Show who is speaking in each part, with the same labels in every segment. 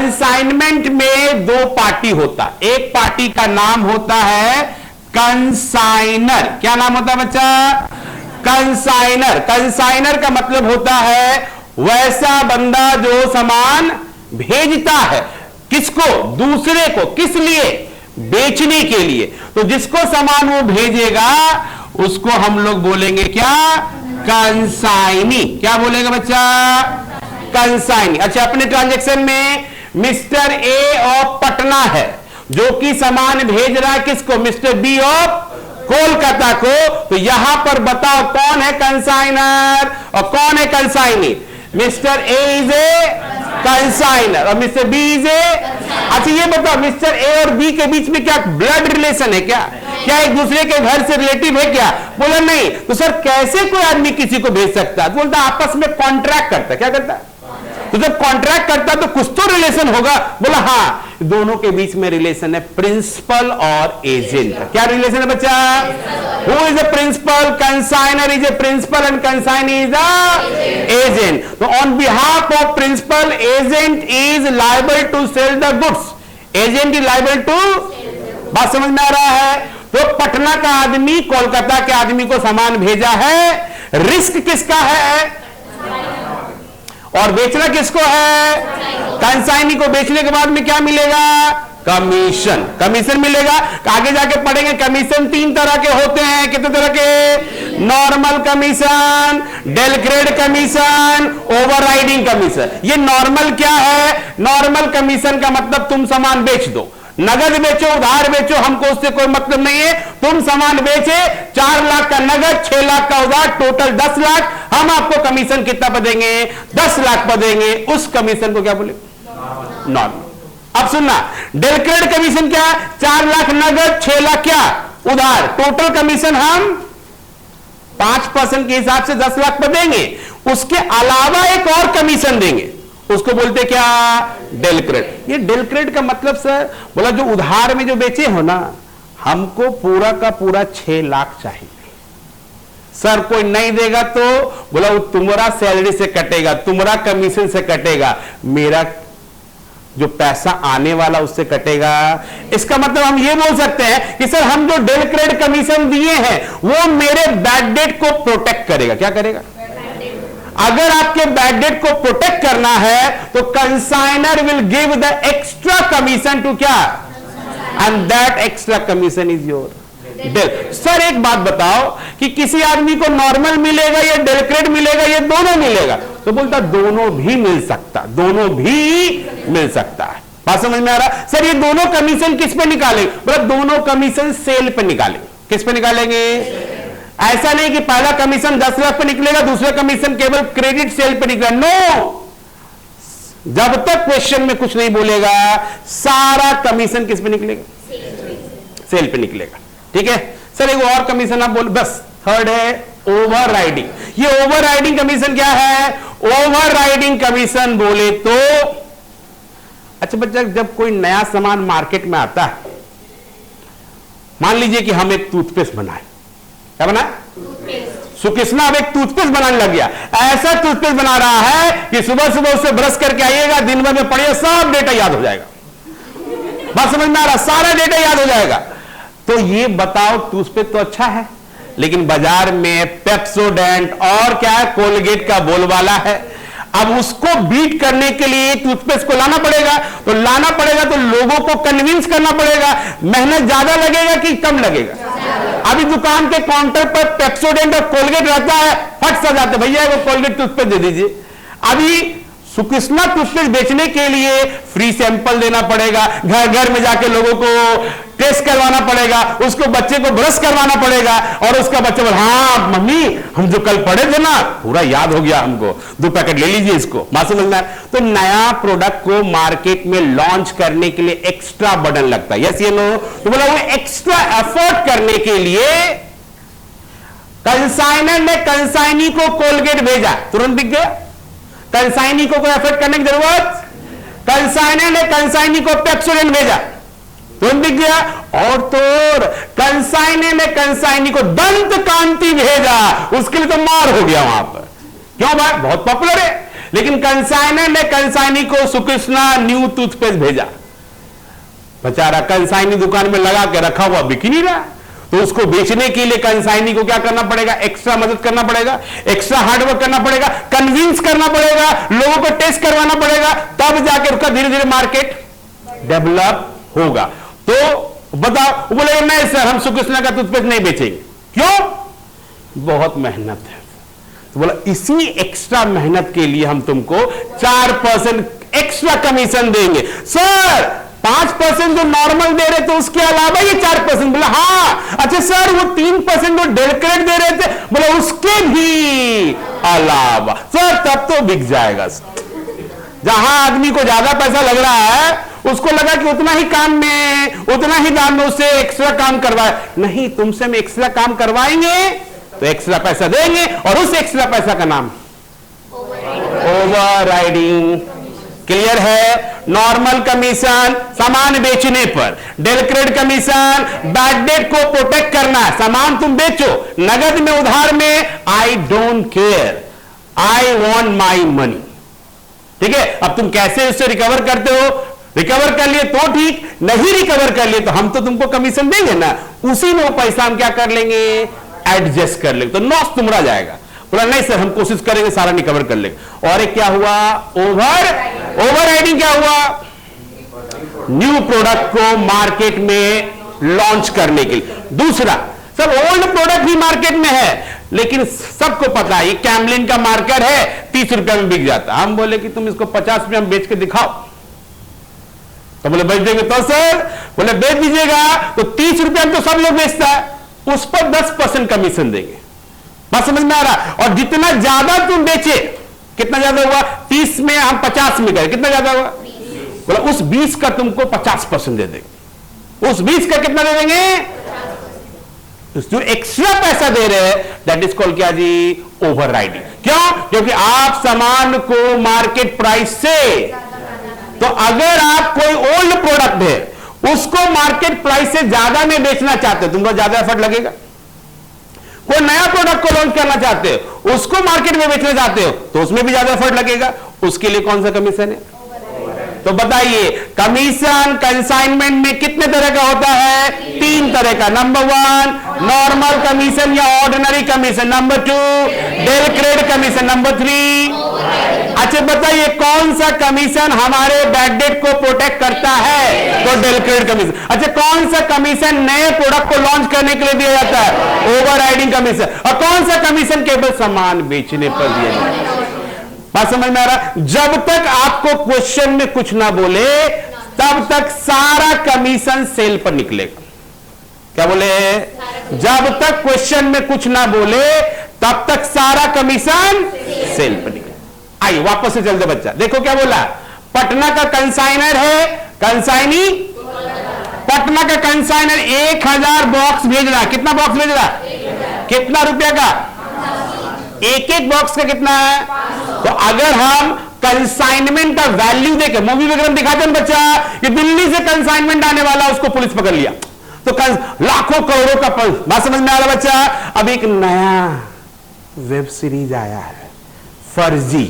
Speaker 1: Consignment में दो party होता, एक पार्टी का नाम होता है कंसाइनर। क्या नाम होता है बच्चा? कंसाइनर। कंसाइनर का मतलब होता है वैसा बंदा जो सामान भेजता है। किसको? दूसरे को। किस लिए? बेचने के लिए। तो जिसको सामान वो भेजेगा उसको हम लोग बोलेंगे क्या? कंसाइनी। क्या बोलेगा बच्चा? कंसाइनी। अच्छा, अपने ट्रांजैक्शन में मिस्टर ए ऑफ पटना है जो कि सामान भेज रहा है किसको? मिस्टर बी ऑफ कोलकाता को। तो यहां पर बताओ कौन है कंसाइनर और कौन है consignee? Mister A is a consignor और मिस्टर बी इज ए। अच्छा ये बताओ, मिस्टर ए और बी के बीच में क्या ब्लड रिलेशन है? क्या क्या एक दूसरे के घर से रिलेटिव है क्या? बोला नहीं। तो सर कैसे कोई आदमी किसी को भेज सकता है? तो बोलता आपस में कॉन्ट्रैक्ट करता है। क्या करता है? तो जब कॉन्ट्रैक्ट करता तो कुछ तो रिलेशन होगा। बोला हाँ, दोनों के बीच में रिलेशन है प्रिंसिपल और एजेंट। क्या रिलेशन है बच्चा? Who is the principal? Consignor is a principal and consignee is the agent. तो on behalf of principal, agent is liable to sell the goods. Agent is liable to. बात समझ में आ रहा है? तो पटना का आदमी कोलकाता के आदमी को सामान भेजा है, रिस्क किसका है? और बेचना किसको है? कंसाइनी को। बेचने के बाद में क्या मिलेगा? कमीशन। कमीशन मिलेगा। आगे जाके पढ़ेंगे कमीशन तीन तरह के होते हैं। कितने तरह के? Normal commission, del credere commission, overriding commission. ये नॉर्मल क्या है? नॉर्मल कमीशन का मतलब तुम सामान बेच दो, नगद बेचो, उधार बेचो, हमको उससे कोई मतलब नहीं है। तुम सामान बेचे 4 लाख का नगद, 6 लाख का उधार, टोटल 10 लाख। हम आपको कमीशन कितना पर देंगे? 10 लाख पर देंगे। उस कमीशन को क्या बोले? नॉर्मल। अब सुनना, डेलक्रेड कमीशन क्या? 4 लाख नगद, 6 लाख क्या? उधार। टोटल कमीशन हम 5% के हिसाब से 10 लाख पर देंगे। उसके अलावा एक और कमीशन देंगे, उसको बोलते क्या? Del credere. ये डेल क्रेडिट का मतलब सर, बोला जो उधार में जो बेचे हो ना, हमको पूरा का पूरा 6 लाख चाहिए। सर कोई नहीं देगा तो बोला वो तुम्हारा सैलरी से कटेगा, तुम्हारा कमीशन से कटेगा, मेरा जो पैसा आने वाला उससे कटेगा। इसका मतलब हम ये बोल सकते हैं कि सर हम जो डेल क्रेडिट कमीशन दिए हैं वो मेरे बैड डेट को प्रोटेक्ट करेगा। क्या करेगा? अगर आपके बैड डेट को प्रोटेक्ट करना है तो consignor will give the extra commission to क्या? And that extra commission is your del. Sir एक बात बताओ कि किसी आदमी को नॉर्मल मिलेगा या डेल क्रेडिट मिलेगा या दोनों मिलेगा? तो बोलता दोनों भी मिल सकता, दोनों भी मिल सकता है। बात समझ में आ रहा? सर ये दोनों कमीशन किस पे निकालेंगे? बोला दोनों कमीशन सेल पे निकालेंगे। किस पे निकालेंगे? ऐसा नहीं कि पहला कमीशन 10 लाख पे निकलेगा, दूसरा कमीशन केवल क्रेडिट सेल पे निकलेगा। नो, जब तक क्वेश्चन में कुछ नहीं बोलेगा सारा कमीशन किस पे निकलेगा? सेल पे निकलेगा। ठीक है सर, एक और कमीशन आप बोल। बस थर्ड है ओवर राइडिंग। ये ओवर राइडिंग कमीशन क्या है? ओवर राइडिंग कमीशन बोले तो, अच्छा बच्चा, जब कोई नया सामान मार्केट में आता है, मान लीजिए कि हम एक टूथपेस्ट बनाए। क्या बना? सुकृष्णा अब एक टूथपेस्ट बनाने लग गया। ऐसा टूथपेस्ट बना रहा है कि सुबह सुबह उससे ब्रश करके आइएगा, दिन भर में पढ़िए, सब डेटा याद हो जाएगा। बात समझ में आ रहा? सारा डेटा याद हो जाएगा। तो ये बताओ, टूथपेस्ट तो अच्छा है लेकिन बाजार में पेप्सोडेंट और क्या है, कोलगेट का बोलबाला है। अब उसको बीट करने के लिए टूथपेस्ट को लाना पड़ेगा। तो लाना पड़ेगा तो लोगों को कन्विंस करना पड़ेगा। मेहनत ज्यादा लगेगा कि कम लगेगा? अभी दुकान के काउंटर पर पेप्सोडेंट और कोलगेट रहता है, फट सा जाते, भैया वो कोलगेट टूथपेस्ट दे दीजिए। अभी सुकृष्णा टूथपेस्ट बेचने के लिए फ्री सैंपल देना पड़ेगा, घर घर में जाके लोगों को टेस्ट करवाना पड़ेगा, उसको बच्चे को ब्रश करवाना पड़ेगा, और उसका बच्चा बोले हाँ मम्मी हम जो कल पढ़े थे ना पूरा याद हो गया हमको, 2 पैकेट ले लीजिए इसको। बात समझ में? तो नया प्रोडक्ट को मार्केट में लॉन्च करने के लिए एक्स्ट्रा बर्डन लगता है। यस ये नो? तो बोला वो एक्स्ट्रा एफर्ट करने के लिए कंसाइनर ने कंसाइनी को कोलगेट भेजा, तुरंत दिख गया। कंसाइनी को कोई एफर्ट करने की जरूरत? कंसाइनर ने कंसाइनी को पेप्सोडेंट भेजा, तुरंत दिख गया। और तो कंसाइनर ने कंसाइनी को दंत कांति भेजा, उसके लिए तो मार हो गया वहां पर। क्यों भाई? बहुत पॉपुलर है। लेकिन कंसाइनर ने कंसाइनी को सुकृष्णा न्यू टूथपेस्ट भेजा, बेचारा कंसाइनी दुकान में लगा के रखा हुआ, बिक नहीं रहा, तो उसको बेचने के लिए कंसाइनी को क्या करना पड़ेगा, एक्स्ट्रा मदद करना पड़ेगा, एक्स्ट्रा हार्डवर्क करना पड़ेगा, कन्विंस करना पड़ेगा, लोगों को टेस्ट करवाना पड़ेगा, तब जाकर उसका धीरे धीरे मार्केट डेवलप होगा। तो बताओ, बोले नहीं सर हम सुकृष्णा का टूथपेस्ट नहीं बेचेंगे, क्यों, बहुत मेहनत है। तो बोला इसी एक्स्ट्रा मेहनत के लिए हम तुमको 4% एक्स्ट्रा कमीशन देंगे। सर 5% जो नॉर्मल दे रहे थे उसके अलावा ये 4%, बोला हाँ। अच्छा सर वो 3% जो डेलक्रेट दे रहे थे, बोला उसके भी अलावा। सर तब तो बिक जाएगा। जहां आदमी को ज्यादा पैसा लग रहा है उसको लगा कि उतना ही काम में, उतना ही दाम में उसे एक्स्ट्रा काम करवाए, नहीं तुमसे हम एक्स्ट्रा काम करवाएंगे तो एक्स्ट्रा पैसा देंगे, और उस एक्स्ट्रा पैसा का नाम ओवर राइडिंग। क्लियर है? नॉर्मल कमीशन सामान बेचने पर, डेलक्रेट कमीशन बैड डेट को प्रोटेक्ट करना है, सामान तुम बेचो नगद में उधार में, I don't care, I want my money. ठीक है, अब तुम कैसे उससे रिकवर करते हो, रिकवर कर लिए तो ठीक, नहीं रिकवर कर लिए तो हम तो तुमको कमीशन देंगे ना, उसी में वो पैसा हम क्या कर लेंगे, एडजस्ट कर लेंगे, तो लॉस तुम्हारा जाएगा। बोला नहीं सर हम कोशिश करेंगे सारा रिकवर कर लेंगे। और एक क्या हुआ, ओवर राइडिंग क्या हुआ, न्यू प्रोडक्ट को मार्केट में लॉन्च करने के लिए। दूसरा, सब ओल्ड प्रोडक्ट भी मार्केट में है लेकिन सबको पता है ये कैमलिन का मार्कर है, 30 रुपया में बिक जाता, हम बोले कि तुम इसको 50 रुपया में बेच के दिखाओ, तो बोले बेच देंगे, तो सर बोले बेच दीजिएगा, तो 30 रुपया में तो सब लोग बेचता है, उस पर 10% कमीशन देंगे। बात समझ में आ रहा? और जितना ज्यादा तुम बेचे, कितना ज्यादा हुआ, 30 में हम 50 में गए, कितना ज्यादा हुआ, बोला उस 20 का तुमको 50% दे देंगे, उस 20 का कितना दे देंगे, जो एक्स्ट्रा पैसा दे रहे हैं दैट इज कॉल्ड क्या जी, ओवर राइडिंग। क्यों? क्योंकि आप सामान को मार्केट प्राइस से, तो अगर आप कोई ओल्ड प्रोडक्ट है उसको मार्केट प्राइस से ज्यादा में बेचना चाहते हो, तुमको ज्यादा एफर्ट लगेगा। कोई नया प्रोडक्ट को लॉन्च करना चाहते हो, उसको मार्केट में बेचना चाहते हो, तो उसमें भी ज्यादा एफर्ट लगेगा, उसके लिए कौन सा कमीशन है, तो बताइए कमीशन कंसाइनमेंट में कितने तरह का होता है, 3 तरह का। नंबर 1 नॉर्मल कमीशन या ordinary commission, number 2 del credere commission, number 3। अच्छा बताइए कौन सा कमीशन हमारे बैड डेट को प्रोटेक्ट करता है, तो डेलक्रेट कमीशन। अच्छा कौन सा कमीशन नए प्रोडक्ट को लॉन्च करने के लिए दिया जाता है, ओवर राइडिंग कमीशन। और कौन सा कमीशन केवल सामान बेचने पर दिया जाता है। बात समझ में आ रहा? जब तक आपको क्वेश्चन में कुछ ना बोले तब तक सारा कमीशन सेल पर निकलेगा। क्या बोले? जब तक क्वेश्चन में कुछ ना बोले तब तक सारा कमीशन सेल पर निकलेगा। आइए वापस से चलते बच्चा, देखो क्या बोला, पटना का कंसाइनर है, कंसाइनी पटना का कंसाइनर 1000 बॉक्स भेज रहा, कितना बॉक्स भेज रहा, कितना रुपया का, एक बॉक्स का कितना है। तो अगर हम कंसाइनमेंट का वैल्यू देखें, मूवी वगैरह दिखाते हैं बच्चा कि दिल्ली से कंसाइनमेंट आने वाला उसको पुलिस पकड़ लिया, तो लाखों करोड़ों का बात समझ में आ रहा बच्चा। अब एक नया वेब सीरीज आया है फर्जी,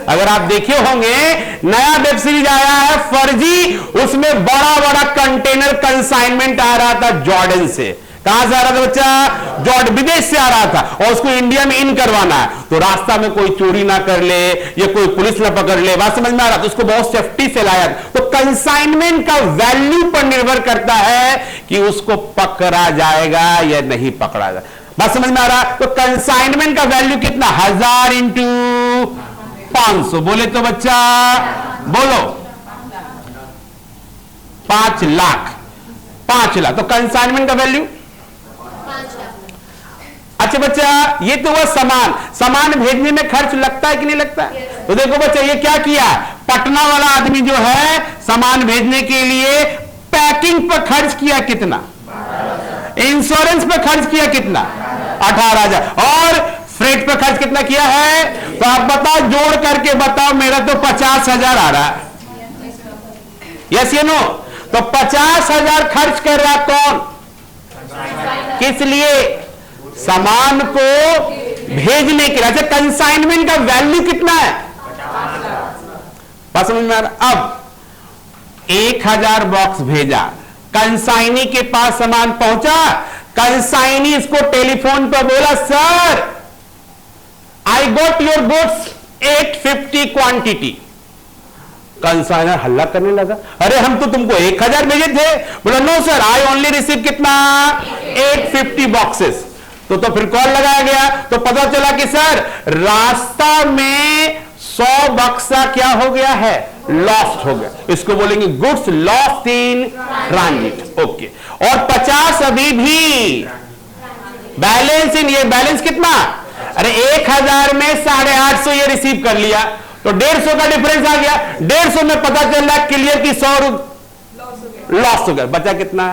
Speaker 1: अगर आप देखे होंगे नया वेब सीरीज आया है फर्जी, उसमें बड़ा बड़ा कंटेनर कंसाइनमेंट आ रहा था जॉर्डन से। कहां से आ रहा था बच्चा, जॉर्डन, विदेश से आ रहा था, और उसको इंडिया में इन करवाना है, तो रास्ता में कोई चोरी ना कर ले या कोई पुलिस ना पकड़ ले, बात समझ में आ रहा, तो उसको बहुत सेफ्टी से लाया। तो कंसाइनमेंट का वैल्यू पर निर्भर करता है कि उसको पकड़ा जाएगा या नहीं पकड़ा जाएगा। बात समझ में आ रहा? तो कंसाइनमेंट का वैल्यू कितना, 1000 इंटू 500, बोले तो बच्चा बोलो 5 लाख, 5 लाख, तो कंसाइनमेंट का वैल्यू। अच्छा बच्चा ये तो वह सामान भेजने में खर्च लगता है कि नहीं लगता है? तो देखो बच्चा ये क्या किया, पटना वाला आदमी जो है सामान भेजने के लिए पैकिंग पर खर्च किया कितना, इंश्योरेंस पर खर्च किया कितना, 18,000, और फ्रेट पर खर्च कितना किया है, तो आप बताओ, जोड़ करके बताओ, मेरा तो 50,000 आ रहा है, यस या नो। तो 50,000 खर्च कर रहा कौन, किस लिए, सामान को भेजने के लिए। अच्छा कंसाइनमेंट का वैल्यू कितना है, बात समझ में आ रहा? अब 1000 बॉक्स भेजा, कंसाइनी के पास सामान पहुंचा, कंसाइनी इसको टेलीफोन पर बोला, sir I got your goods 850 quantity. Consignor हल्ला करने लगा, अरे हम तो तुमको 1000 भेजे थे। बोला no sir, I only receive कितना 850 बॉक्सेस। तो फिर कॉल लगाया गया, तो पता चला कि सर रास्ता में 100 बक्सा क्या हो गया है, लॉस्ट हो गया। इसको बोलेंगे goods lost in transit. Okay, और 50 अभी भी बैलेंस इन, ये बैलेंस कितना, अरे 1000 में 850 ये रिसीव कर लिया, तो 150 का डिफरेंस आ गया। 150 में पता चल रहा क्लियर की 100 लॉस हो गया, बचा कितना,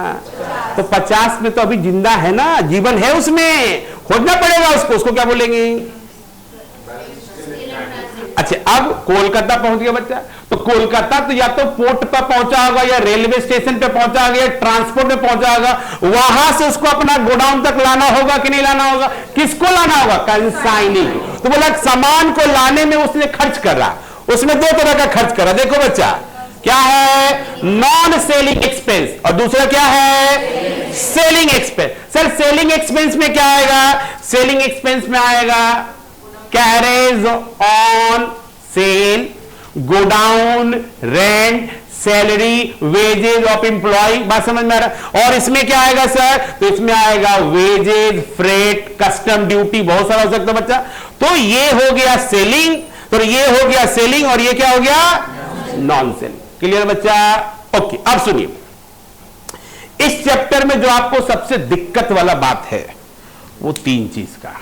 Speaker 1: तो 50 में तो अभी जिंदा है ना, जीवन है उसमें, खोजना पड़ेगा उसको क्या बोलेंगे। अच्छा, अब कोलकाता पहुंच गया बच्चा, तो कोलकाता तो या तो पोर्ट पर पहुंचा होगा, या रेलवे स्टेशन पे पहुंचा होगा, या ट्रांसपोर्ट में पहुंचा होगा, वहां से उसको अपना गोडाउन तक लाना होगा कि नहीं लाना होगा, किसको लाना होगा, कंसाइनी। तो बोला सामान को लाने में उसने खर्च कर रहा, उसमें 2 तरह का खर्च करा। देखो बच्चा, क्या है, नॉन सेलिंग एक्सपेंस, और दूसरा क्या है, selling expense. Sir selling expense में क्या आएगा, सेलिंग एक्सपेंस में आएगा carriage on sale, godown rent, salary, wages of employ. बात समझ में आ रहा? और इसमें क्या आएगा सर, तो इसमें आएगा वेजेज, फ्रेट, कस्टम ड्यूटी, बहुत सारा हो सकता है बच्चा। तो ये हो गया सेलिंग, तो ये हो गया सेलिंग, और ये क्या हो गया, नॉन सेलिंग। क्लियर बच्चा? ओके, अब सुनिए, इस चैप्टर में जो आपको सबसे दिक्कत वाला बात है वो 3 चीज का,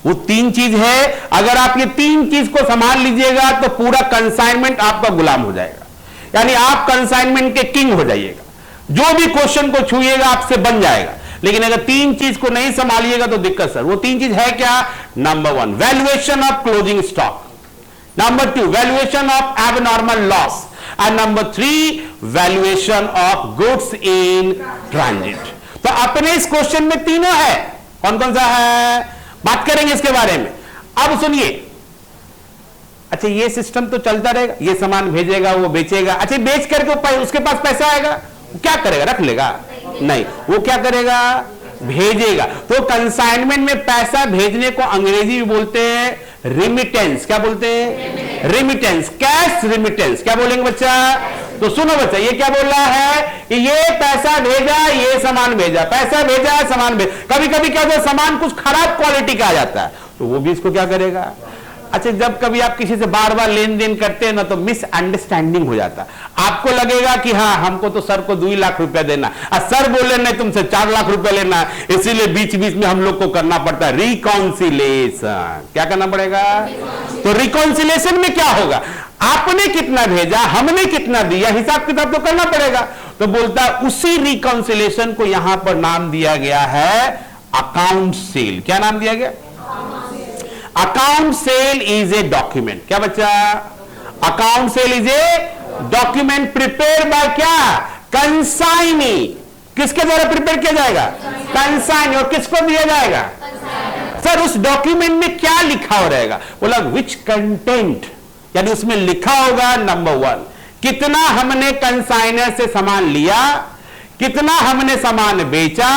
Speaker 1: वो 3 चीज है। अगर आप ये 3 चीज को संभाल लीजिएगा तो पूरा कंसाइनमेंट आपका गुलाम हो जाएगा, यानी आप कंसाइनमेंट के किंग हो जाइएगा, जो भी क्वेश्चन को छुइएगा आपसे बन जाएगा। लेकिन अगर 3 चीज को नहीं संभालिएगा तो दिक्कत सर। वो 3 चीज है क्या, number 1 valuation of closing stock, number 2 valuation of abnormal loss, and number 3 valuation of goods in transit. तो अपने इस क्वेश्चन में तीनों है, कौन कौन सा है, बात करेंगे इसके बारे में। अब सुनिए, अच्छा ये सिस्टम तो चलता रहेगा, ये सामान भेजेगा, वो बेचेगा, अच्छा बेच करके उसके पास पैसा आएगा, क्या करेगा, रख लेगा, नहीं, वो क्या करेगा, भेजेगा। तो कंसाइनमेंट में पैसा भेजने को अंग्रेजी में बोलते हैं रिमिटेंस। क्या बोलते हैं, रिमिटेंस, कैश रिमिटेंस। क्या बोलेंगे बच्चा, तो सुनो बच्चा, ये क्या बोल रहा है कि ये पैसा भेजा, ये सामान भेजा, पैसा भेजा, सामान भेजा। कभी कभी क्या होता है, सामान कुछ खराब क्वालिटी का आ जाता है, तो वो भी इसको क्या करेगा। अच्छा, जब कभी आप किसी से बार बार लेन देन करते हैं ना, तो मिसअंडरस्टैंडिंग हो जाता है। आपको लगेगा कि हाँ हमको तो सर को 2 लाख रुपया देना, और सर बोले नहीं तुमसे 4 लाख रुपया लेना, इसीलिए बीच बीच में हम लोग को करना पड़ता है रिकॉन्सिलेशन। क्या करना पड़ेगा, तो रिकॉन्सिलेशन में क्या होगा, आपने कितना भेजा, हमने कितना दिया, हिसाब किताब तो करना पड़ेगा। तो बोलता है उसी रिकॉन्सिलेशन को यहां पर नाम दिया गया है अकाउंट सेल। क्या नाम दिया गया, account sale is a document. क्या बच्चा, account sale is a document prepare by क्या, कंसाइनी। किसके द्वारा प्रिपेयर किया जाएगा, कंसाइनी। और किसको दिया जाएगा, सर उस डॉक्यूमेंट में क्या लिखा हो रहेगा, बोला विच कंटेंट, यानी उसमें लिखा होगा नंबर 1 कितना हमने कंसाइनर से सामान लिया, कितना हमने सामान बेचा,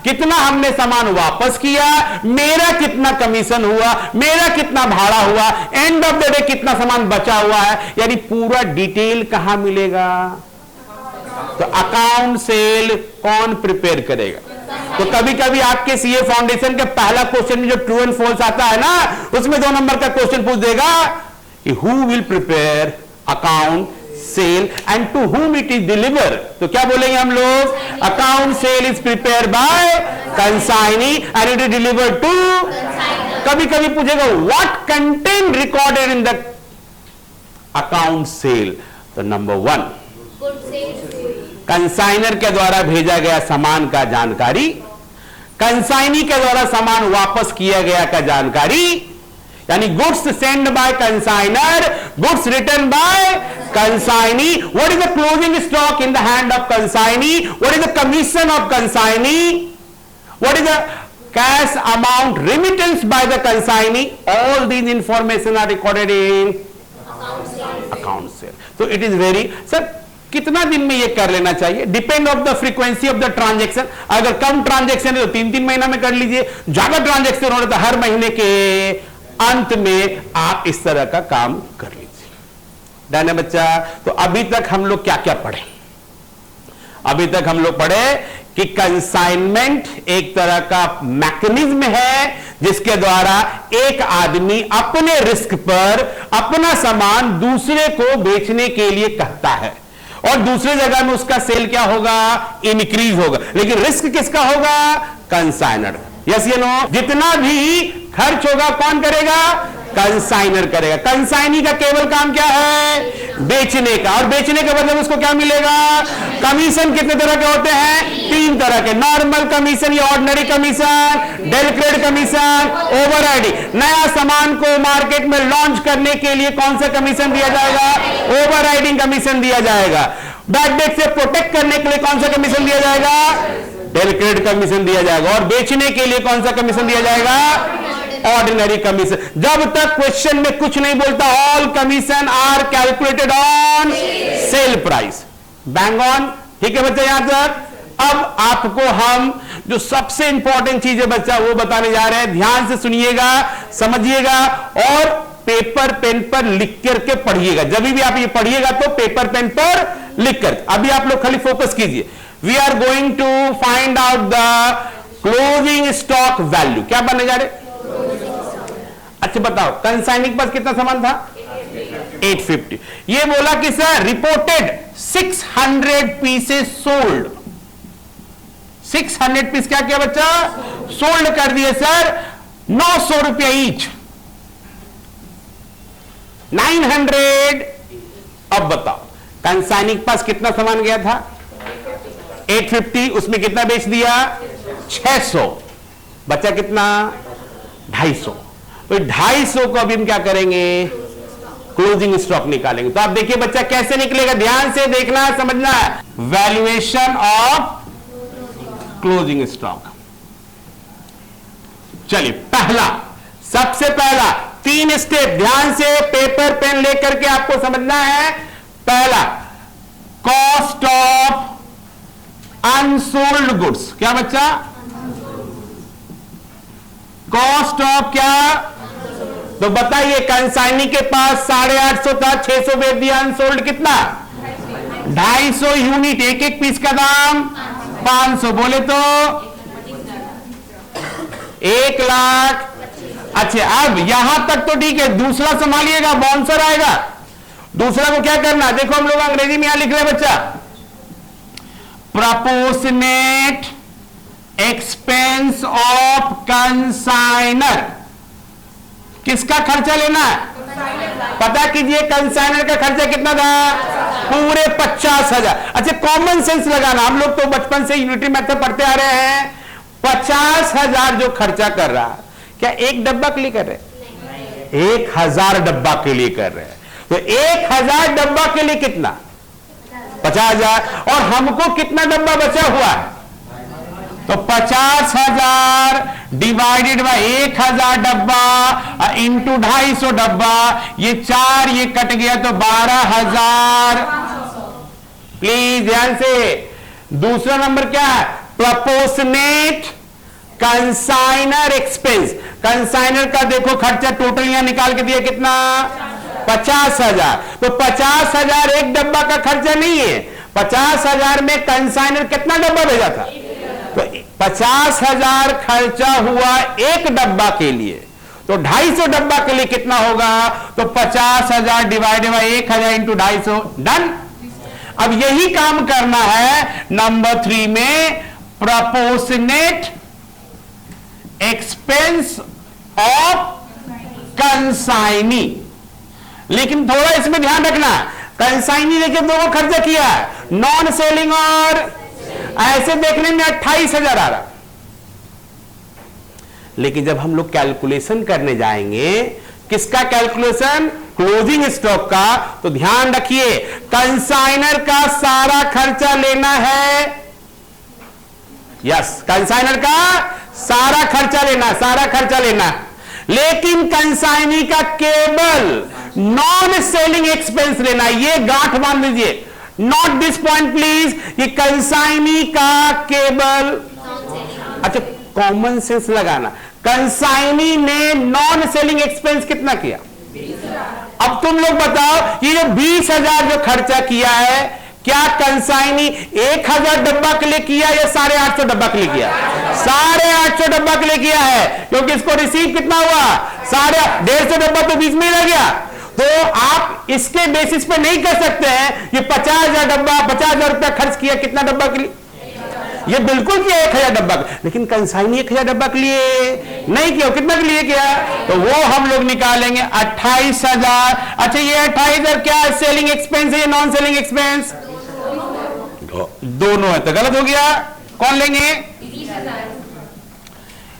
Speaker 1: कितना हमने सामान वापस किया, मेरा कितना कमीशन हुआ, मेरा कितना भाड़ा हुआ, एंड ऑफ द डे कितना सामान बचा हुआ है, यानी पूरा डिटेल कहां मिलेगा, तो अकाउंट सेल कौन प्रिपेयर करेगा। तो कभी कभी आपके सीए फाउंडेशन के पहला क्वेश्चन में जो ट्रू एंड फॉल्स आता है ना, उसमें 2 नंबर का क्वेश्चन पूछ देगा कि who will prepare account sale and to whom it is deliver. तो क्या बोलेंगे हम लोग, account sale is prepare by consignee and it is deliver to. कभी कभी पूछेगा what content recorded in the account sale, तो नंबर 1 कंसाइनर के द्वारा भेजा गया सामान का जानकारी, कंसाइनी के द्वारा सामान वापस किया गया का जानकारी, यानी goods send by consignor, goods return by consignee, what is the closing stock in the hand of consignee, what is the commission of consignee, what is the cash amount remittance by the consignee, all these information are recorded in तो it is very, sir कितना दिन में ये कर लेना चाहिए? Depend of the frequency of the transaction. अगर कम transaction है तो 3-3 महीना में कर लीजिए, ज्यादा ट्रांजेक्शन हो रहा तो हर महीने के अंत में आप इस तरह का काम कर लीजिए। डन है बच्चा? तो अभी तक हम लोग क्या क्या पढ़े? अभी तक हम लोग पढ़े कि कंसाइनमेंट एक तरह का मैकेनिज्म है जिसके द्वारा एक आदमी अपने रिस्क पर अपना सामान दूसरे को बेचने के लिए कहता है और दूसरे जगह में उसका सेल क्या होगा? इंक्रीज होगा। लेकिन रिस्क किसका होगा? कंसाइनर। यस या नो? जितना भी खर्च होगा कौन करेगा? कंसाइनर करेगा। कंसाइनी का केवल काम क्या है? बेचने का। और बेचने के बदले उसको क्या मिलेगा? कमीशन। कितने तरह के होते हैं? 3 तरह के। नॉर्मल कमीशन या ordinary commission, delicate commission, overriding. नया सामान को मार्केट में लॉन्च करने के लिए कौन सा कमीशन दिया जाएगा? ओवरराइडिंग कमीशन दिया जाएगा। बैड डेट से प्रोटेक्ट करने के लिए कौन सा कमीशन दिया जाएगा? डेलिकेट कमीशन दिया जाएगा। और बेचने के लिए कौन सा कमीशन दिया जाएगा? Ordinary commission. जब तक क्वेश्चन में कुछ नहीं बोलता, all commission are calculated on sale price. Bang on. ठीक है बच्चा यहां तक? अब आपको हम जो सबसे इंपॉर्टेंट चीज है बच्चा वो बताने जा रहे हैं। ध्यान से सुनिएगा, समझिएगा और पेपर पेन पर लिख करके पढ़िएगा। जब भी आप ये पढ़िएगा तो पेपर पेन पर लिख कर। अभी आप लोग खाली फोकस कीजिए। We are going to find out the closing stock value. क्या बनने जा रहे? अच्छा बताओ, कंसाइनिंग पास कितना सामान था? 850। ये बोला कि sir reported 600 pieces sold. 600 piece क्या किया बच्चा? सोल्ड कर दिए सर। 900 रुपया ईच, 900। अब बताओ कंसाइनिंग पास कितना सामान गया था? 850। उसमें कितना बेच दिया? 600। बच्चा कितना? 250। तो 250 को अभी हम क्या करेंगे? क्लोजिंग स्टॉक निकालेंगे। तो आप देखिए बच्चा कैसे निकलेगा, ध्यान से देखना है, समझना है। Valuation of closing stock. चलिए पहला, सबसे पहला 3 स्टेप ध्यान से पेपर पेन लेकर के आपको समझना है। पहला, कॉस्ट ऑफ अनसोल्ड गुड्स। क्या बच्चा? कॉस्ट ऑफ क्या? तो बताइए, कंसाइनी के पास 850 था, 600 बेच दिया। अनसोल्ड कितना? 250 यूनिट। एक एक पीस का दाम 500। बोले तो 1 लाख। अच्छा अब यहां तक तो ठीक है। दूसरा संभालिएगा, बाउंसर आएगा। दूसरा को क्या करना? देखो हम लोग अंग्रेजी में यहां लिख रहे हैं बच्चा, प्रोपोर्शनेट एक्सपेंस ऑफ कंसाइनर। किसका खर्चा लेना है? पता कीजिए कंसाइनर का खर्चा कितना था? पूरे 50,000। अच्छा कॉमन सेंस लगाना, हम लोग तो बचपन से यूनिटरी मेथड पढ़ते आ रहे हैं। 50,000 जो खर्चा कर रहा, क्या एक डब्बा के लिए कर रहे? 1000 डब्बा के लिए कर रहे हैं। तो 1000 डब्बा के लिए कितना? 50,000। और हमको कितना डब्बा बचा हुआ है? तो 50,000 डिवाइडेड बाय 1000 डब्बा इंटू 250 डब्बा। ये 4 ये कट गया तो 12,000। प्लीज ध्यान से। दूसरा नंबर क्या है? Proportionate consignor expense. कंसाइनर का देखो खर्चा टोटल यहां निकाल के दिया कितना? 50,000। तो 50,000 एक डब्बा का खर्चा नहीं है। 50,000 में कंसाइनर कितना डब्बा भेजा था? तो 50,000 खर्चा हुआ एक डब्बा के लिए। तो 250 डब्बा के लिए कितना होगा? तो 50,000 डिवाइडेड बाय 1000 इंटू 250। डन। अब यही काम करना है नंबर 3 में, प्रोपोर्शनेट एक्सपेंस ऑफ कंसाइनी। लेकिन थोड़ा इसमें ध्यान रखना, कंसाइनी देखिए दोनों खर्चा किया है, नॉन सेलिंग और ऐसे देखने में 28,000 आ रहा। लेकिन जब हम लोग कैलकुलेशन करने जाएंगे, किसका कैलकुलेशन? क्लोजिंग स्टॉक का। तो ध्यान रखिए कंसाइनर का सारा खर्चा लेना है। यस, कंसाइनर का सारा खर्चा लेना, सारा खर्चा लेना। लेकिन कंसाइनी का केवल नॉन सेलिंग एक्सपेंस लेना है, ये गांठ बांध लीजिए, नॉट दिस पॉइंट प्लीज। ये कंसाइनी का केवल, अच्छा कॉमन सेंस लगाना, कंसाइनी ने नॉन सेलिंग एक्सपेंस कितना किया? अब तुम लोग बताओ, ये जो 20,000 जो खर्चा किया है, क्या कंसाइनी 1,000 डब्बा के लिए किया या 850 डब्बा के लिए किया? 850 डब्बा के लिए किया है, क्योंकि इसको रिसीव कितना हुआ? 150 डब्बा तो बीच में ही रह गया। तो आप इसके बेसिस पे नहीं कर सकते हैं ये 50,000 डब्बा, 50,000 रुपया खर्च किया कितना डब्बा के लिए? ये बिल्कुल किया 1,000 डब्बा, लेकिन कंसाइनी 1,000 डब्बा के लिए नहीं किया, कितना के लिए किया? तो वो हम लोग निकालेंगे 28,000। अच्छा ये 28,000 क्या है? सेलिंग एक्सपेंस है, नॉन सेलिंग एक्सपेंस दोनों है, तो गलत हो गया। कौन लेंगे?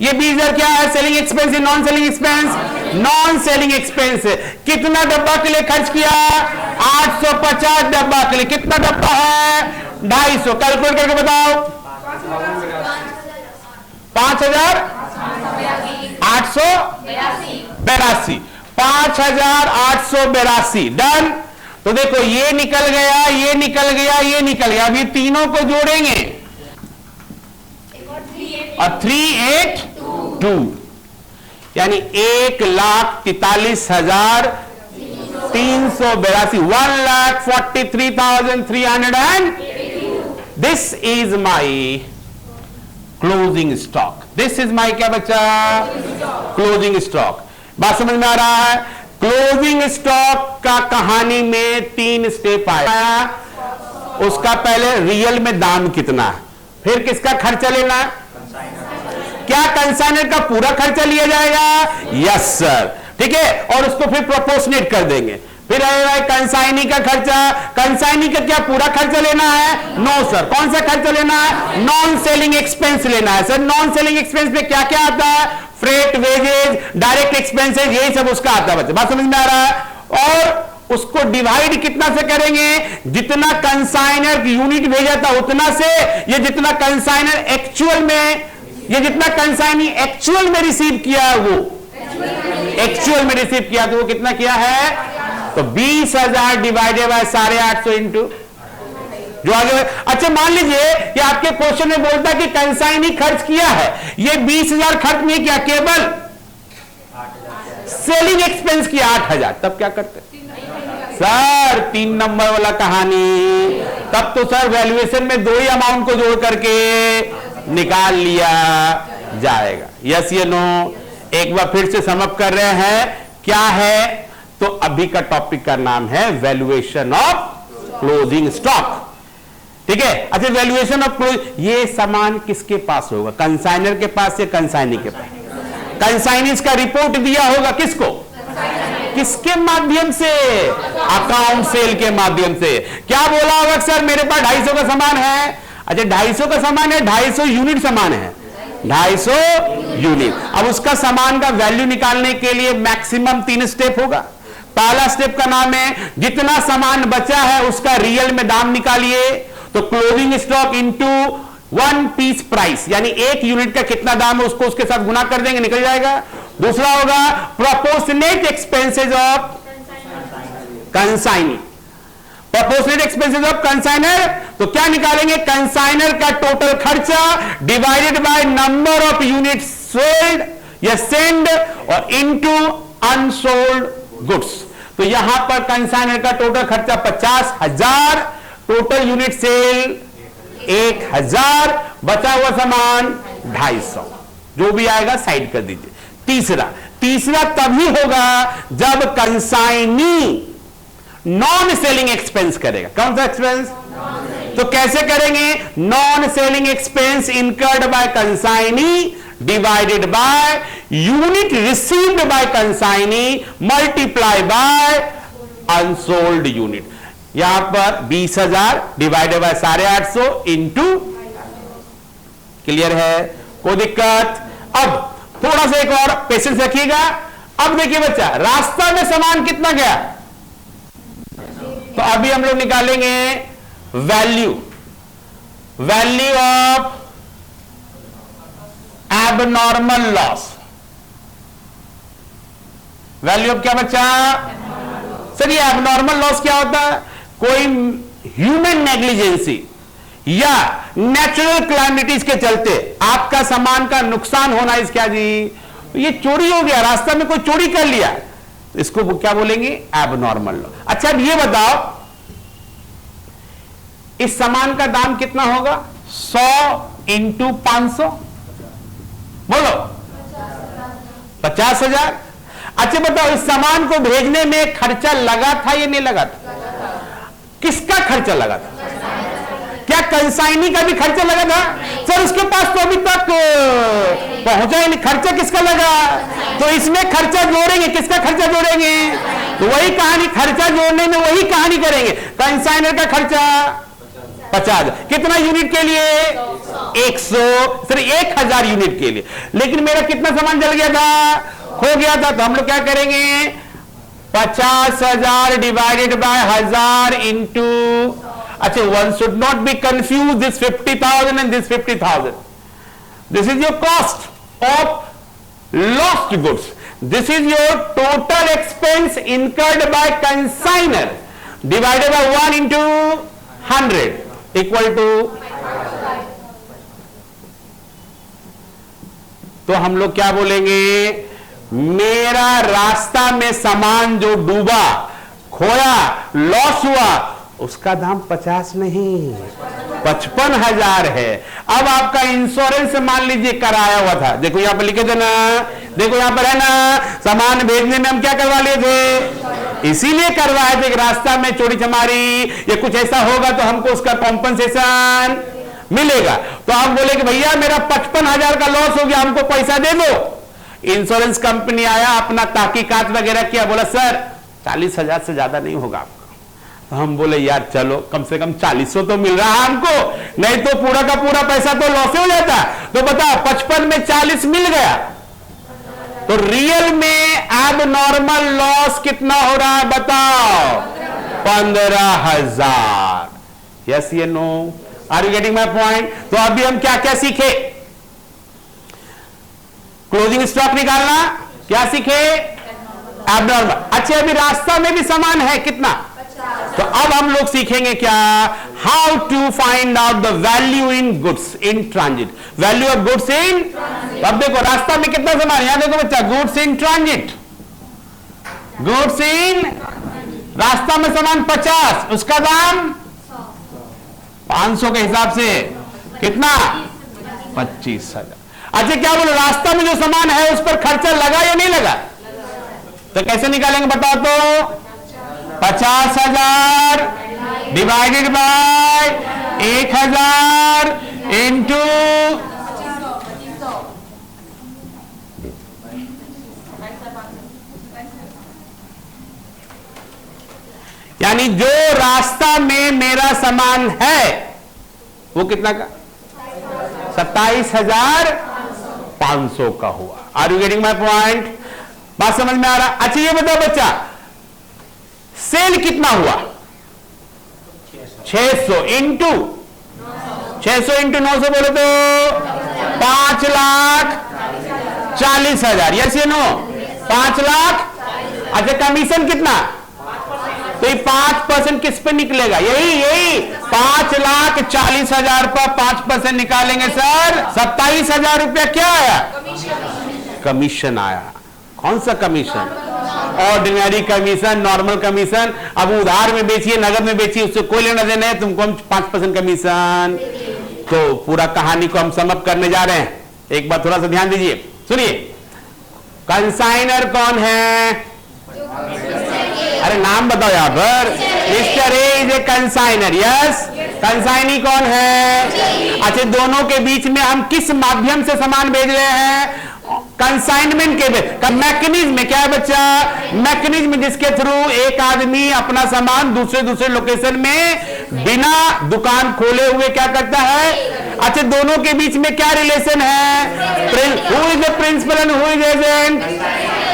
Speaker 1: ये 20,000 क्या है? सेलिंग एक्सपेंस है, non selling expense? Non selling expense. कितना डब्बा के लिए खर्च किया? 850 डब्बा के लिए। कितना डब्बा है? 250। कैलकुलेट करके बताओ। 5,882। 5,882 डन। तो देखो ये निकल गया, ये निकल गया, ये निकल गया। अब ये तीनों को जोड़ेंगे और 382 यानी 1,43,382, 1,43,300। This is my closing stock. This is my क्या बच्चा? Closing stock. बात समझ में आ रहा है? क्लोजिंग स्टॉक का कहानी में 3 स्टेप आया। उसका पहले रियल में दाम कितना, फिर किसका खर्चा लेना है? क्या कंसाइनर का पूरा खर्चा लिया जाएगा? यस सर, ठीक है। और उसको फिर प्रोपोर्शनेट कर देंगे। फिर आएगा कंसाइनी का खर्चा। कंसाइनी का क्या पूरा खर्चा लेना है? No sir. कौन सा खर्चा लेना है? नॉन सेलिंग एक्सपेंस लेना है सर। नॉन सेलिंग एक्सपेंस में क्या क्या आता है? फ्रेट, वेजेज, डायरेक्ट एक्सपेंसेस, यही सब उसका आता है बच्चे। बात समझ में आ रहा है? और उसको डिवाइड कितना से करेंगे? जितना कंसाइनर यूनिट भेजा था उतना से, ये जितना कंसाइनर एक्चुअल में, ये जितना कंसाइनी एक्चुअल में रिसीव किया है, वो एक्चुअल में रिसीव किया तो वो कितना किया है? तो 20,000 डिवाइडेड बाय 850 इंटू जो आगे। अच्छा मान लीजिए कि आपके क्वेश्चन में बोलता कि कंसाइनी खर्च किया है, ये 20,000 खर्च नहीं किया, केवल सेलिंग एक्सपेंस किया 8,000, तब क्या करते सर? 3 नंबर वाला कहानी। तब तो सर वैल्यूएशन में 2 ही अमाउंट को जोड़ करके निकाल लिया जाएगा। यस या नो? एक बार फिर से समअप कर रहे हैं क्या है। तो अभी का टॉपिक का नाम है वैल्यूएशन ऑफ क्लोजिंग स्टॉक, ठीक है। अच्छा वैल्यूएशन ऑफ क्लोज, ये सामान किसके पास होगा? कंसाइनर के पास या कंसाइनी के पास? कंसाइनीज का रिपोर्ट दिया होगा किसको? किसके माध्यम से? अकाउंट सेल के माध्यम से। क्या बोला होगा सर मेरे पास 250 का सामान है? अच्छा 250 का सामान है, 250 यूनिट सामान है, 250 यूनिट। अब उसका सामान का वैल्यू निकालने के लिए मैक्सिमम 3 स्टेप होगा। पहला स्टेप का नाम है जितना सामान बचा है उसका रियल में दाम निकालिए। तो closing stock into 1 piece price, यानी 1 यूनिट का कितना दाम है उसको उसके साथ गुना कर देंगे, निकल जाएगा। दूसरा होगा proportionate expenses of consignee, proportionate expenses of consignor. तो क्या निकालेंगे? कंसाइनर का टोटल खर्चा divided by number of unit sold या सेंड और इनटू अनसोल्ड गुड्स। तो यहां पर कंसाइनर का टोटल खर्चा 50,000, टोटल यूनिट सेल 1,000, बचा हुआ सामान 250, जो भी आएगा साइड कर दीजिए। तीसरा तभी होगा जब कंसाइनी नॉन सेलिंग एक्सपेंस करेगा। कौन सा एक्सपेंस? तो कैसे करेंगे? Non selling expense incurred bye consignee divided by unit received by consignee multiply by unsold unit. यहां पर 20,000 डिवाइडेड बाय 850 इंटू, क्लियर है? कोई दिक्कत? अब थोड़ा सा एक और पेशेंस रखिएगा। अब देखिए बच्चा, रास्ता में सामान कितना गया? तो अभी हम लोग निकालेंगे value of abnormal loss. Value of क्या बच्चा? सर ये एबनॉर्मल लॉस क्या होता है? कोई ह्यूमन नेग्लिजेंसी या नेचुरल क्लैमिटीज के चलते आपका सामान का नुकसान होना, इस क्या जी, ये चोरी हो गया, रास्ता में कोई चोरी कर लिया, इसको क्या बोलेंगे? Abnormal loss. अच्छा अब ये बताओ इस सामान का दाम कितना होगा? 100 इंटू 500, बोलो 50,000। अच्छा बताओ इस सामान को भेजने में खर्चा लगा था या नहीं लगा था? किसका खर्चा लगा था? क्या कंसाइनी का भी खर्चा लगा था? सर उसके पास तो अभी तक पहुंचा ही नहीं, खर्चा किसका लगा? तो इसमें खर्चा जोड़ेंगे, किसका खर्चा जोड़ेंगे? तो वही कहानी, खर्चा जोड़ने में वही कहानी करेंगे। कंसाइनर का खर्चा 50, कितना यूनिट के लिए? 100, सर 1000 यूनिट के लिए। लेकिन मेरा कितना सामान जल गया था? खो गया था। तो हम लोग क्या करेंगे? 50,000 डिवाइडेड बाय 1000 इंटू, अच्छा one should not be confuse this 50,000 and this 50,000। This is your cost of lost goods, this is your total expense incurred by consignor divided by 1 into 100 equal to, तो हम लोग क्या बोलेंगे? मेरा रास्ता में सामान जो डूबा, खोया, लॉस हुआ, उसका दाम 50 नहीं 55,000 है। अब आपका इंश्योरेंस मान लीजिए कराया हुआ था, देखो यहां पर लिखे थे ना, देखो यहां पर है ना, सामान भेजने में हम क्या करवा लिए थे? इसीलिए करवाए थे कि रास्ता में चोरी चमारी या कुछ ऐसा होगा तो हमको उसका कॉम्पनसेशन मिलेगा। तो आप बोले कि भैया मेरा 55,000 का लॉस हो गया, हमको पैसा दे दो। इंश्योरेंस कंपनी आया, अपना ताकीकात वगैरह किया, बोला सर 40,000 से ज्यादा नहीं होगा आपका। तो हम बोले यार चलो कम से कम 40 तो मिल रहा है हमको, नहीं तो पूरा का पूरा पैसा तो लॉस हो जाता। तो बताओ 55 में 40 मिल गया, तो रियल में एबनॉर्मल लॉस कितना हो रहा है बताओ? 15,000। यस ये no, are you getting my point? तो अभी हम क्या क्या सीखे? क्लोजिंग स्टॉक निकालना, क्या सीखे? एबनॉर्मल। अच्छा अभी रास्ता में भी सामान है कितना? तो अब हम लोग सीखेंगे क्या? How to find out the value in goods in transit, value of goods in. अब देखो रास्ता में कितना सामान, यहां देखो बच्चा, goods in transit, goods in, रास्ता में सामान 50, उसका दाम 500 के हिसाब से कितना? 25,000। अच्छा क्या बोलो, रास्ता में जो सामान है उस पर खर्चा लगा या नहीं लगा? तो कैसे निकालेंगे बताओ तो? 50,000 डिवाइडेड बाय 1000 इंटू, यानी जो रास्ता में मेरा सामान है वो कितना का? 27,500 का हुआ। Are you getting my point? बात समझ में आ रहा? अच्छा ये बताओ बच्चा, सेल कितना हुआ? 600 इंटू 900 बोले तो 5,40,000। यस ये नो, 5 लाख। अच्छा कमीशन कितना? तो ये 5% किस पे निकलेगा? यही 5,40,000 पर 5% निकालेंगे सर, 27,000 रुपया क्या आया? कमीशन आया। कौन सा commission? Ordinary commission, normal commission. अब उधार में बेचिए, नगद में बेचिए, उससे कोई लेना देना है, तुमको हम 5% कमीशन। तो पूरा कहानी को हम समअप करने जा रहे हैं, एक बार थोड़ा सा ध्यान दीजिए, सुनिए। कंसाइनर कौन है? अरे नाम बताओ यहां पर। Mister A is a consignor. Yes, consignee कौन है? अच्छा दोनों के बीच में हम किस माध्यम से सामान भेज रहे हैं? कंसाइनमेंट के मैकेनिज्म। क्या है बच्चा? मैकेनिज्म जिसके थ्रू एक आदमी अपना सामान दूसरे लोकेशन में बिना दुकान खोले हुए क्या करता है। अच्छा दोनों के बीच में क्या रिलेशन है? Who is the principal and who is agent?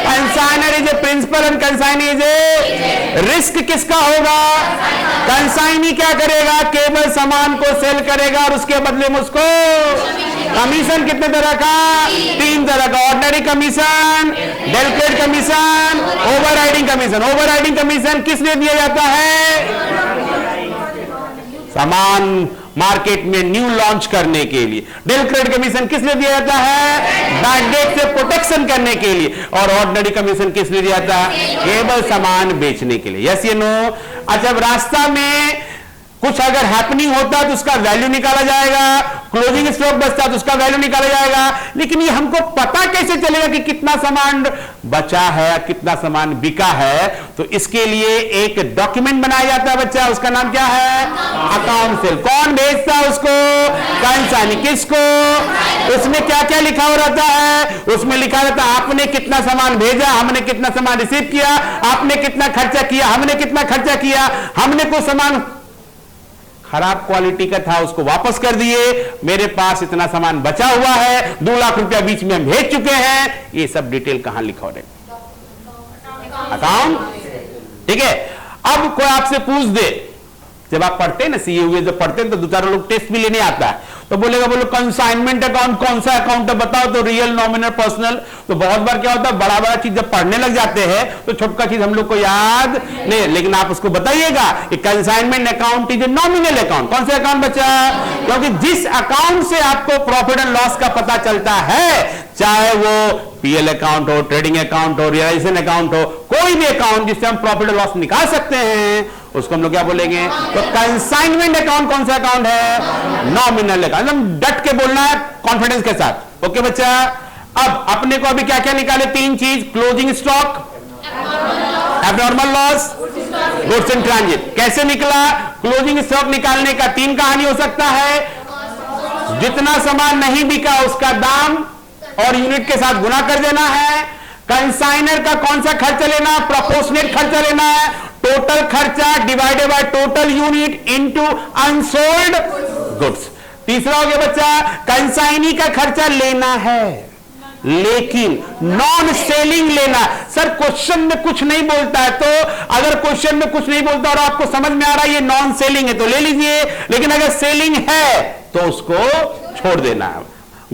Speaker 1: Consignor is a principal and consignee is a risk. किसका होगा? कंसाइनी क्या करेगा? केवल सामान को सेल करेगा और उसके बदले में उसको कमीशन कितने तरह का? 3 तरह का। Ordinary commission, delicate commission, overriding commission. Overriding commission किस लिए दिया जाता है? सामान मार्केट में न्यू लॉन्च करने के लिए। डेलिकेट कमीशन किस लिए दिया जाता है? बैड डेट से प्रोटेक्शन करने के लिए। और ऑर्डिनरी कमीशन किस लिए दिया जाता है? केवल सामान बेचने के लिए। यस या नो? अच्छा, अब रास्ता में कुछ अगर हैपनिंग होता है तो उसका वैल्यू निकाला जाएगा, क्लोजिंग स्टॉक बचता है तो उसका वैल्यू निकाला जाएगा। लेकिन ये हमको पता कैसे चलेगा कि कितना सामान बचा है, कितना सामान बिका है? तो इसके लिए एक डॉक्यूमेंट बनाया जाता है बच्चा, उसका नाम क्या है? Account cell. कौन भेजता है उसको? कंसाइनी। किसको? उसमें क्या क्या लिखा हो रहता है? उसमें लिखा रहता है आपने कितना सामान भेजा, हमने कितना सामान रिसीव किया, आपने कितना खर्चा किया, हमने कितना खर्चा किया, हमने कोई सामान खराब क्वालिटी का था उसको वापस कर दिए, मेरे पास इतना सामान बचा हुआ है, 2 लाख रुपया बीच में हम भेज चुके हैं। ये सब डिटेल कहां लिखा हो रहे? अकाउंट। ठीक है। अब कोई आपसे पूछ दे, जब आप पढ़ते हैं ना सीए हुए जब पढ़ते हैं तो 2-4 लोग टेस्ट भी लेने आता है, तो बोलेगा बोलो कंसाइनमेंट अकाउंट कौन सा अकाउंट है बताओ, तो रियल, नॉमिनल, पर्सनल। तो बहुत बार क्या होता है, बड़ा बड़ा चीज जब पढ़ने लग जाते हैं तो छोटका चीज हम लोग को याद नहीं। लेकिन आप उसको बताइएगा कि consignment account is a nominal account. कौन सा अकाउंट बचा? क्योंकि जिस अकाउंट से आपको प्रॉफिट एंड लॉस का पता चलता है, चाहे वो पीएल अकाउंट हो, ट्रेडिंग अकाउंट हो, रियलाइजेशन अकाउंट हो, कोई भी अकाउंट जिससे हम प्रॉफिट और लॉस निकाल सकते हैं, उसको हम लोग क्या बोलेंगे? तो कंसाइनमेंट अकाउंट कौन सा अकाउंट है? Nominal account. एकदम डट के बोलना है, कॉन्फिडेंस के साथ। ओके बच्चा। अब अपने को अभी क्या क्या निकाले? 3 चीज। Closing stock, abnormal loss, goods in transit. कैसे निकला? क्लोजिंग स्टॉक निकालने का 3 कहानी हो सकता है। जितना सामान नहीं बिका उसका दाम और यूनिट के साथ गुना कर देना है। कंसाइनर का कौन सा खर्चा लेना? प्रोपोर्शनेट खर्चा लेना है। टोटल खर्चा divided by total unit into unsold goods. तीसरा हो गया बच्चा, कंसाइनी का खर्चा लेना है लेकिन नॉन सेलिंग लेना। सर क्वेश्चन में कुछ नहीं बोलता है, तो अगर क्वेश्चन में कुछ नहीं बोलता और आपको समझ में आ रहा है ये नॉन सेलिंग है तो ले लीजिए, लेकिन अगर सेलिंग है तो उसको छोड़ देना है।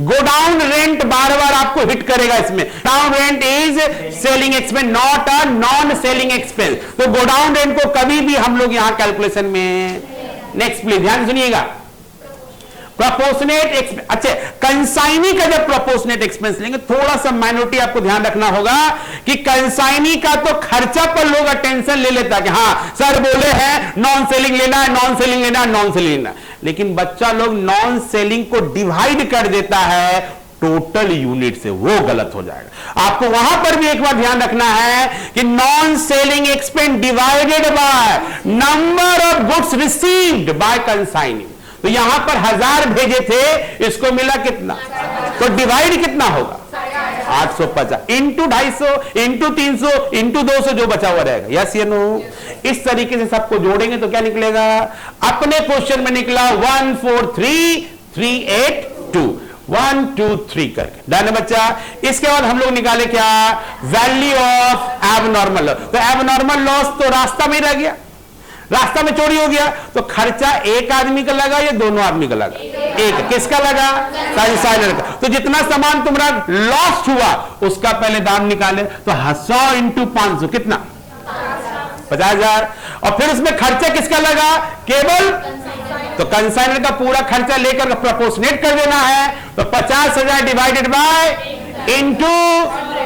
Speaker 1: गोडाउन रेंट बार बार आपको हिट करेगा इसमें। Godown rent is selling expense, not a non selling expense. तो गोडाउन रेंट को कभी भी हम लोग यहां कैलकुलेशन में, नेक्स्ट प्लीज ध्यान सुनिएगा, प्रोपोर्शनेट एक्सपेंस। अच्छा, कंसाइनी का जब प्रोपोर्शनेट एक्सपेंस लेंगे, थोड़ा सा माइनॉरिटी आपको ध्यान रखना होगा कि कंसाइनी का तो खर्चा पर लोग अटेंशन ले लेता है कि हाँ सर बोले हैं नॉन सेलिंग लेना है, नॉन सेलिंग लेना है, नॉन सेलिंग लेना है। लेकिन बच्चा लोग नॉन सेलिंग को डिवाइड कर देता है टोटल यूनिट से, वो गलत हो जाएगा। आपको वहां पर भी एक बार ध्यान रखना है कि non selling expense divided by number of goods received by consignee. तो यहां पर 1000 भेजे थे, इसको मिला कितना, तो डिवाइड कितना होगा? 850 इंटू 250 इंटू 300 इंटू 200 जो बचा हुआ रहेगा। यस या नो? इस तरीके से सबको जोड़ेंगे तो क्या निकलेगा? अपने क्वेश्चन में निकला 143382 1 2 3 करके। डन है बच्चा। इसके बाद हम लोग निकाले क्या? Value of abnormal loss. तो एबनॉर्मल लॉस तो रास्ता में रह गया, रास्ता में चोरी हो गया, तो खर्चा एक आदमी का लगा या दोनों आदमी का लगा? एक। किसका लगा? कंसाइनर का। तो जितना सामान तुम्हारा लॉस हुआ उसका पहले दाम निकाले, तो 100 इंटू 500 कितना? 50,000। और फिर उसमें खर्चा किसका लगा? केवल तो कंसाइनर का पूरा खर्चा लेकर प्रोपोर्शनेट कर देना है, तो 50,000 divided by into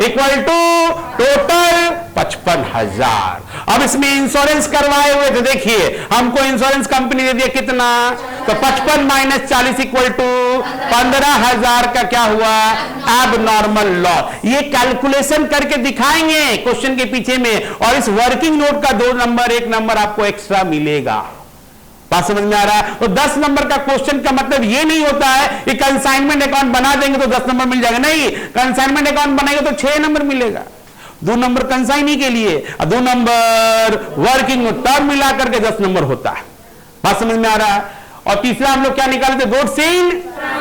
Speaker 1: equal to total 55,000। अब इसमें इंश्योरेंस करवाए हुए थे, देखिए हमको इंश्योरेंस कंपनी दे दिया कितना, तो 55 माइनस 40 इक्वल टू 15,000 का क्या हुआ? Abnormal loss. ये कैलकुलेशन करके दिखाएंगे क्वेश्चन के पीछे में, और इस वर्किंग नोट का 2 नंबर 1 नंबर आपको एक्स्ट्रा मिलेगा। बात समझ में आ रहा है? तो 10 नंबर का क्वेश्चन का मतलब ये नहीं होता है कि कंसाइनमेंट अकाउंट बना देंगे तो 10 नंबर मिल जाएगा। नहीं, कंसाइनमेंट अकाउंट बनाएगा तो 6 नंबर मिलेगा। 2 नंबर कंसाइनी के लिए और 2 नंबर वर्किंग टर्म मिला करके 10 नंबर होता है। बात समझ में आ रहा है? और तीसरा हम लोग क्या निकाले थे? Goods in.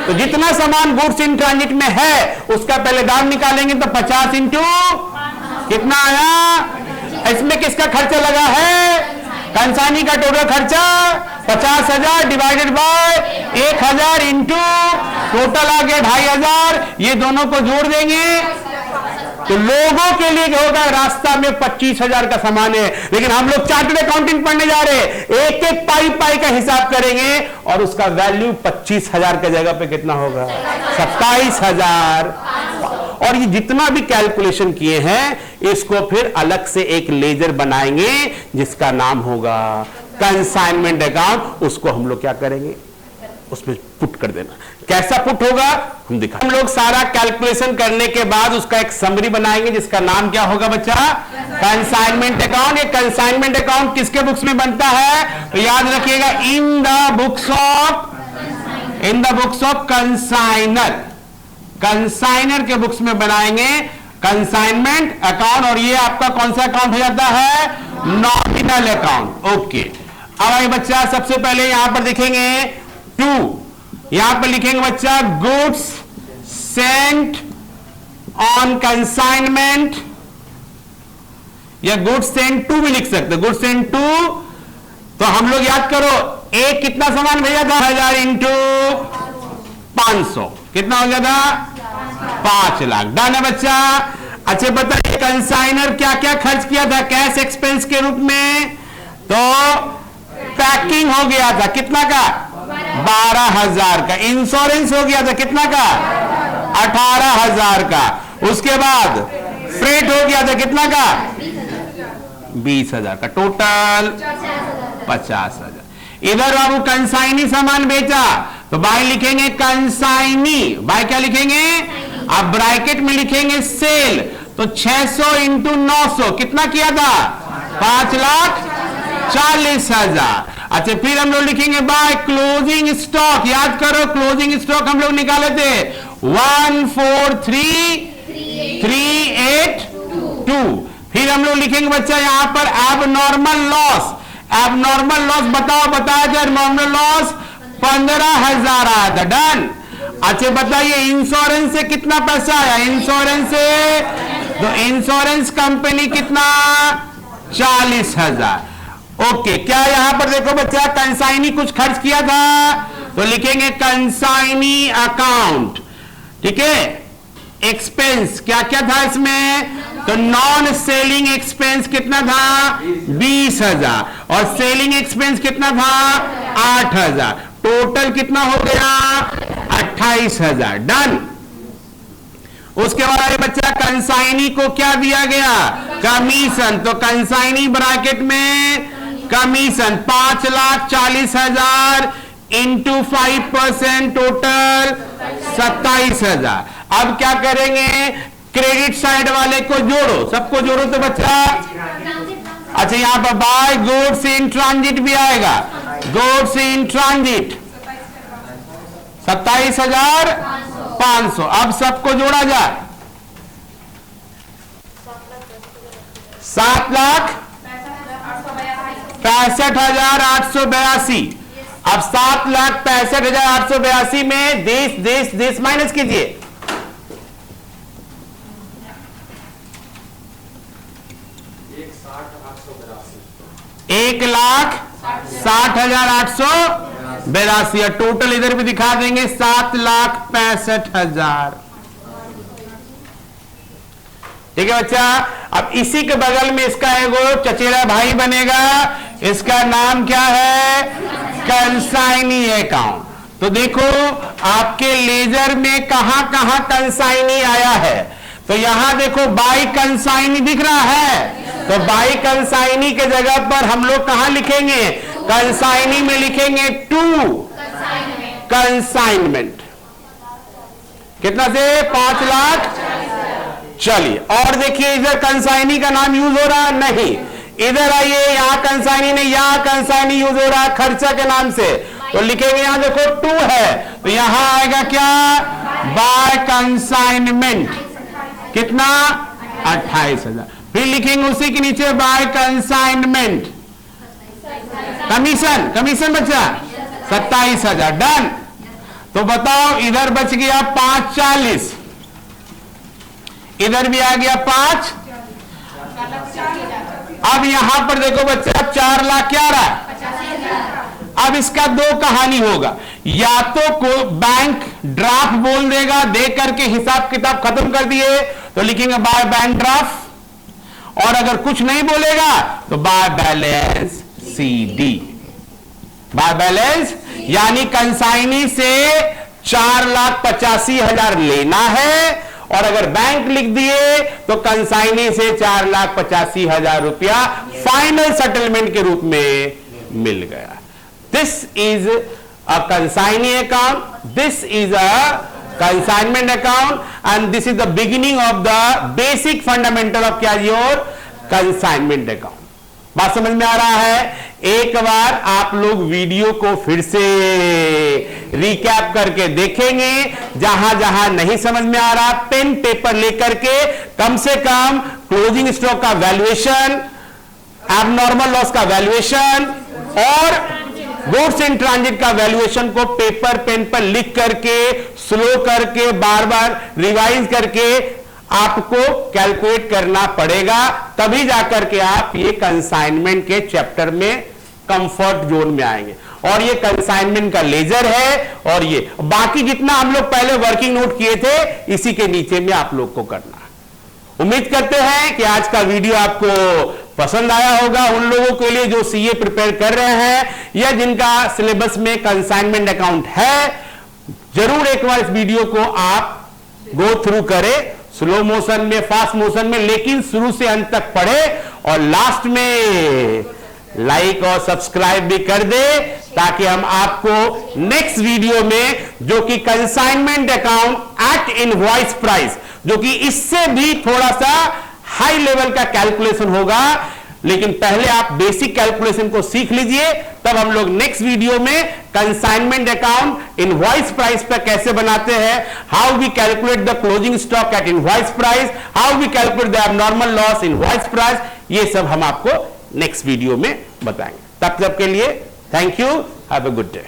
Speaker 1: तो जितना सामान गुड्स इन ट्रांजिट में है उसका पहले दाम निकालेंगे, तो 50 इंटू कितना आया? इसमें किसका खर्चा लगा है? कंसाइनी का टोटल खर्चा 50,000 डिवाइडेड बाय 1,000 इंटू टोटल आ गया 2,500, ये दोनों को जोड़ देंगे तो लोगों के लिए होगा रास्ता में 25,000 का सामान है, लेकिन हम लोग चार्टर्ड अकाउंटिंग पढ़ने जा रहे हैं, एक एक पाई पाई का हिसाब करेंगे और उसका वैल्यू 25,000 के जगह पे कितना होगा 27,000। और ये जितना भी कैलकुलेशन किए हैं इसको फिर अलग से एक लेजर बनाएंगे जिसका नाम होगा कंसाइनमेंट अकाउंट। उसको हम लोग क्या करेंगे, उसमें पुट कर देना। कैसा पुट होगा हम दिखा, हम लोग सारा कैलकुलेशन करने के बाद उसका एक समरी बनाएंगे जिसका नाम क्या होगा बच्चा, कंसाइनमेंट अकाउंट। ये कंसाइनमेंट अकाउंट किसके बुक्स में बनता है तो याद रखिएगा, in the books of consignor, consignor के बुक्स में बनाएंगे कंसाइनमेंट अकाउंट। और ये आपका कौन सा अकाउंट हो जाता है, नॉमिनल अकाउंट। ओके, अब आइए बच्चा, सबसे पहले यहां पर देखेंगे 2, यहां पर लिखेंगे बच्चा गुड्स सेंट ऑन कंसाइनमेंट, या गुड्स सेंट टू भी लिख सकते, गुड्स सेंट टू। तो हम लोग याद करो एक कितना सामान भेजा था, 1000 इंटू 500 कितना हो गया था 5 लाख। डन है बच्चा। अच्छा बताइए कंसाइनर क्या क्या खर्च किया था कैश एक्सपेंस के रूप में, तो पैकिंग हो गया था कितना का 12,000 का, इंश्योरेंस हो गया था कितना का 18,000 का, उसके बाद फ्रेट हो गया था कितना का 20,000 का, टोटल 50,000। इधर बाबू कंसाइनी सामान बेचा तो बाय लिखेंगे कंसाइनी, बाय क्या लिखेंगे, अब ब्रैकेट में लिखेंगे सेल, तो 600 इंटू 900 कितना किया था 5,40,000। अच्छा फिर हम लोग लिखेंगे बाय क्लोजिंग स्टॉक, याद करो क्लोजिंग स्टॉक हम लोग निकाले थे 143,382। फिर हम लोग लिखेंगे बच्चा यहां पर एबनॉर्मल लॉस, एबनॉर्मल लॉस बताओ बताया जाए, नॉर्मल लॉस 15,000 आया था। डन। अच्छा बताइए इंश्योरेंस से कितना पैसा आया, इंश्योरेंस से, तो इंश्योरेंस कंपनी कितना 40,000। ओके, क्या यहां पर देखो बच्चा कंसाइनी कुछ खर्च किया था तो लिखेंगे कंसाइनी अकाउंट, ठीक है। एक्सपेंस क्या क्या था इसमें, तो नॉन सेलिंग एक्सपेंस कितना था 20,000 और सेलिंग एक्सपेंस कितना था 8,000, टोटल कितना हो गया 28,000। डन। उसके बाद बच्चा कंसाइनी को क्या दिया गया, कमीशन, तो कंसाइनी ब्रैकेट में कमीशन 5,40,000 इंटू 5% टोटल 27,000। अब क्या करेंगे, क्रेडिट साइड वाले को जोड़ो, सबको जोड़ो तो बच्चा, अच्छा यहां पर बाय गुड्स इन ट्रांजिट भी आएगा, गुड्स इन ट्रांजिट 27,500। अब सबको जोड़ा जाए 7,65,882। अब 7,65,882 में देश देश देश माइनस कीजिए, 1,60,882। टोटल इधर भी दिखा देंगे 7,65,000। ठीक है बच्चा। अब इसी के बगल में इसका एगो चचेरा भाई बनेगा, इसका नाम क्या है, कंसाइनी अकाउंट। तो देखो आपके लेजर में कहां कहां कंसाइनी आया है, तो यहां देखो बाई कंसाइनी दिख रहा है, तो बाई कंसाइनी के जगह पर हम लोग कहां लिखेंगे, कंसाइनी में लिखेंगे टू कंसाइनमेंट, कितना से 5 लाख। चलिए और देखिए इधर कंसाइनी का नाम यूज हो रहा है नहीं, इधर आइए यहां कंसाइनी नहीं, यहां कंसाइनी यूज हो रहा है खर्चा के नाम से, तो लिखेंगे यहां देखो 2 है तो यहां आएगा क्या, बाय कंसाइनमेंट कितना 28,000। फिर लिखेंगे उसी के नीचे बाय कंसाइनमेंट कमीशन, कमीशन बचा 27,000। डन। तो बताओ इधर बच गया 5,40, इधर भी आ गया 5, अब यहां पर देखो बच्चा 4 लाख क्या रहा है, अब इसका दो कहानी होगा, या तो को बैंक ड्राफ्ट बोल देगा, दे करके हिसाब किताब खत्म कर दिए तो लिखेंगे बाय बैंक ड्राफ्ट, और अगर कुछ नहीं बोलेगा तो by balance CD, by balance, यानी कंसाइनी से 4,85,000 लेना है, और अगर बैंक लिख दिए तो कंसाइनी से 4,85,000 रुपया फाइनल सेटलमेंट के रूप में मिल गया। This is a consignee account, this is a consignment account, and this is the beginning of the basic fundamental of क्या योर कंसाइनमेंट अकाउंट। बात समझ में आ रहा है? एक बार आप लोग वीडियो को फिर से रिकैप करके देखेंगे, जहां जहां नहीं समझ में आ रहा पेन पेपर लेकर के कम से कम क्लोजिंग स्टॉक का वैल्यूएशन, एबनॉर्मल लॉस का वैल्यूएशन और गुड्स इन ट्रांजिट का वैल्यूएशन को पेपर पेन पर लिख करके स्लो करके बार बार रिवाइज करके आपको कैलकुलेट करना पड़ेगा, तभी जाकर के आप ये कंसाइनमेंट के चैप्टर में कंफर्ट जोन में आएंगे। और ये कंसाइनमेंट का लेजर है, और ये बाकी जितना हम लोग पहले वर्किंग नोट किए थे इसी के नीचे में आप लोग को करना है। उम्मीद करते हैं कि आज का वीडियो आपको पसंद आया होगा। उन लोगों के लिए जो सीए प्रिपेयर कर रहे हैं या जिनका सिलेबस में कंसाइनमेंट अकाउंट है, जरूर एक बार इस वीडियो को आप गो थ्रू करें, स्लो मोशन में, फास्ट मोशन में, लेकिन शुरू से अंत तक पढ़े, और लास्ट में लाइक और सब्सक्राइब भी कर दे, ताकि हम आपको नेक्स्ट वीडियो में, जो कि consignment account at invoice price, जो कि इससे भी थोड़ा सा हाई लेवल का कैलकुलेशन होगा, लेकिन पहले आप बेसिक कैलकुलेशन को सीख लीजिए, तब हम लोग नेक्स्ट वीडियो में कंसाइनमेंट अकाउंट इनवॉइस प्राइस पर कैसे बनाते हैं, how we calculate the closing stock at invoice price, how we calculate the abnormal loss invoice price, ये सब हम आपको नेक्स्ट वीडियो में बताएंगे। तब तक के लिए thank you, have a good day.